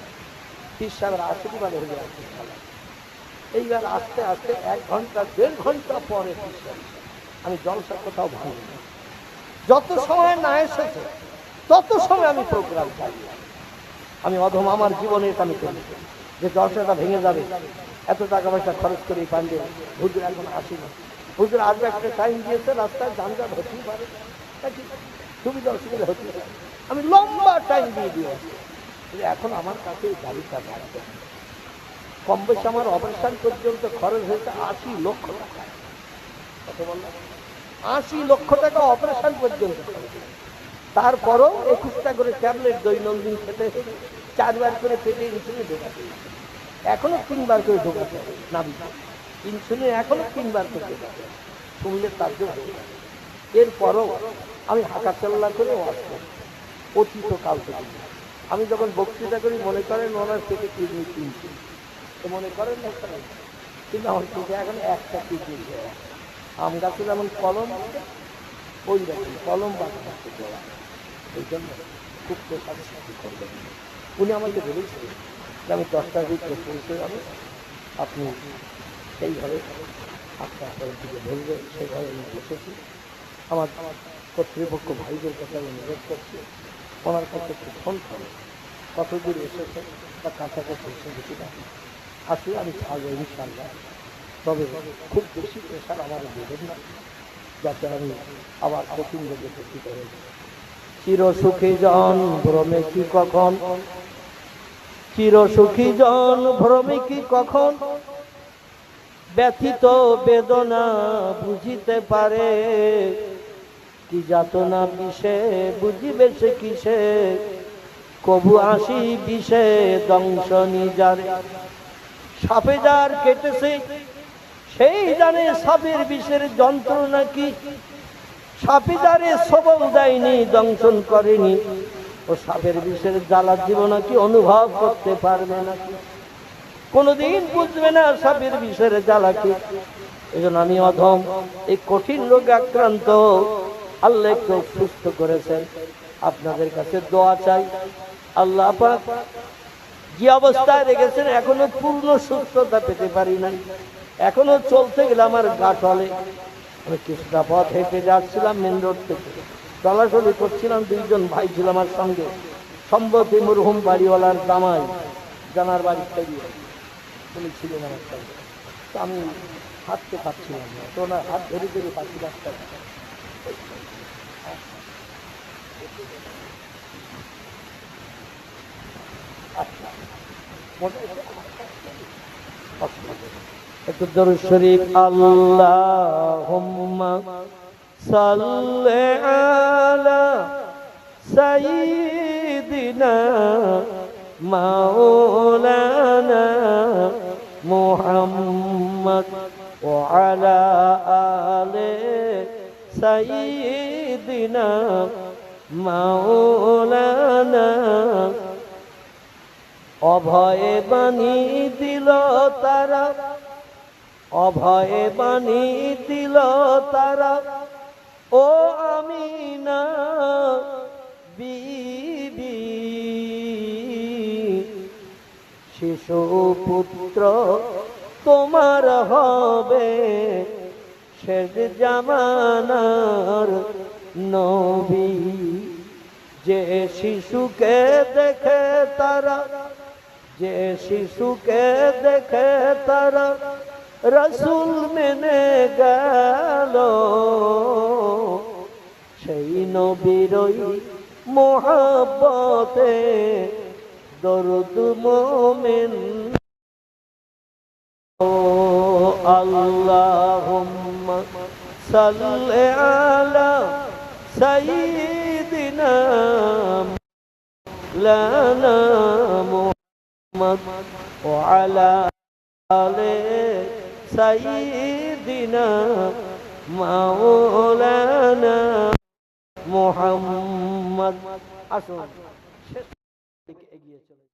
পীর সাহেবের আশীর্বাদ হয়ে আসতে, এইবার আস্তে আস্তে 1 ঘন্টা 1.5 ঘন্টা পরে পীর সাহেব আমি জলসার কোথাও ভাঙি না। যত সময় না এসেছে তত সময় আমি প্রোগ্রাম চাই। আমি অধম আমার জীবনে এটা আমি করি যে জলসাটা ভেঙে যাবে, এত টাকা পয়সা খরচ করে পান্ডে হুজুর এখন আসেনি, হুজুর আসবে একটা টাইম দিয়েছে, রাস্তায় যানজট হতেই পারে, সুবিধা অসুবিধা হতে পারে, আমি লম্বা টাইম দিয়ে দিয়েছি। এখন আমার কাছে এই দাবিটা থাকবে। কম বেশি আমার অপারেশন পর্যন্ত খরচ হয়েছে 80 লক্ষ টাকা। কত বললাম? 80 লক্ষ টাকা অপারেশন পর্যন্ত। তারপরও 21টা করে ট্যাবলেট দৈনন্দিন খেতে, 4 বার করে পেটে ইনসুলিন ঢোকাতে, এখনো 3 বার করে ঢোকাতে নাবি ইনসুলিন, এখনো 3 বার করে ঢোকাতে, শুনলে তার জন্য। এরপরও আমি হাঁটাচল্লা করে আসবো অতীত কাল থেকে। আমি যখন বক্তৃতা করি মনে করেন ওনার পেটে কিডনি 3টি, তো মনে করেন না, কিন্তু আমার পেটে এখন একটা কিডনি দেওয়া। আম গাছে যেমন কলম আছে ওই রকম কলম বাঁচতে দেওয়া, এই জন্য খুব প্রসাদ সাথে করবেন। উনি আমাকে বলেছিলেন যে আমি 10টার ভিতরে পৌঁছে যাবো, আপনি সেইভাবে আপনার দিকে ধরবেন, সেইভাবে আমি বসেছি। আমার কর্তৃপক্ষ ভাইদের কথা অনুরোধ করছি, ওনার কাছে একটু ফোন করে কত দূর এসেছে বা কাছাকাছি এসে দেখি না আসলে আমি ছাড়বো ইনশাআল্লাহ। তবে খুব বেশি প্রেশার আমার দেবেন না, যাতে আমি আবার কঠিন রোগে উপস্থিত হয়ে যাই। চিরসুখী জন ভ্রমে কি কখন, চিরসুখী জন ভ্রমে কি কখন, ব্যথিত বেদনা বুঝিতে পারে, কি যাতনা বিষে বুঝিবে সে কিসে, কবু আসি বিষে দংশ নিজারে। সাপে যার কেটেছে সেই জানে সাপের বিষের যন্ত্রণা কি, সাপে যারে সবল দেয়নি দংশন করেনি, ও সাপের বিষের জ্বালা জীবনা কি অনুভব করতে পারবে নাকি, কোনদিন বুঝবে না সাপের বিষের জ্বালা কি। এই জন্য আমি অধম, এই কঠিন রোগে আক্রান্ত, আল্লাহ একটু সুস্থ করেছেন, আপনাদের কাছে দোয়া চাই। আল্লাহ পাক যে অবস্থায় রেখেছেন এখনো পূর্ণ সুস্থতা পেতে পারি নাই, এখনো চলতে গেলে আমার গা টলে। আমি কিছুটা পথ হেঁটে যাচ্ছিলাম মেন রোড থেকে, চলাচলি করছিলাম, দুইজন ভাই ছিল আমার সঙ্গে, সম্ভবত মরহুম বাড়িওয়ালার জামাই, জানার বাড়ির তৈরি উনি ছিলেন আমার সঙ্গে। তো আমি হাঁটতে পারছিলাম না, তো ওনার হাত ধরে ধরে পাচ্ছি রাস্তায়। একটু দরুদ শরীফ। আল্লাহুম্মা সাল্লি আলা সাইয়্যিদিনা মাওলানা মুহাম্মদ ওয়া আলা আলি সাইয়্যিদিনা মাওলানা। অভয়ে বাণী দিল তারা, অভয়ে বাণী দিল তারা, ও আমিনা বিবি, শিশু পুত্র তোমার হবে শেষ জামানার নবী। যে শিশুকে দেখে তারা, যে শিশুকে দেখে তারা রসুল মেনে গেল, সেই নবীরই মোহাব্বতে দরুদ মোমেন। ও আল্লাহুম্মা সাল্লি আলা সাইয়্যিদিনা লানা মুহাম্মদ ওয়া আলা আলি সাইয়্যিদিনা মাওলানা মুহাম্মদ। আসুন এগিয়ে চলে।